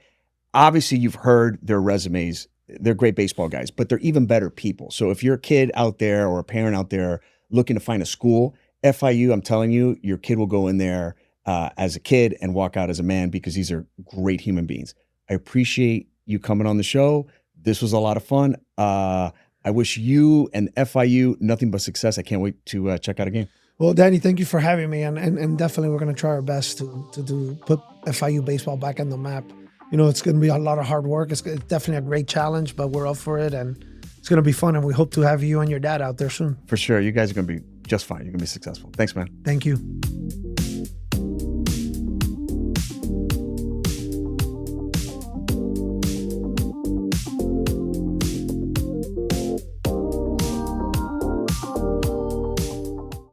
Speaker 1: Obviously, you've heard their resumes. They're great baseball guys, but they're even better people. So if you're a kid out there or a parent out there looking to find a school, FIU, I'm telling you, your kid will go in there as a kid and walk out as a man because these are great human beings. I appreciate you coming on the show. This was a lot of fun. I wish you and FIU nothing but success. I can't wait to check out a game.
Speaker 2: Well, Danny, thank you for having me. And definitely we're going to try our best to put FIU baseball back on the map. It's going to be a lot of hard work. It's definitely a great challenge, but we're up for it. And it's going to be fun. And we hope to have you and your dad out there soon.
Speaker 1: For sure. You guys are going to be just fine. You're going to be successful. Thanks, man.
Speaker 2: Thank you.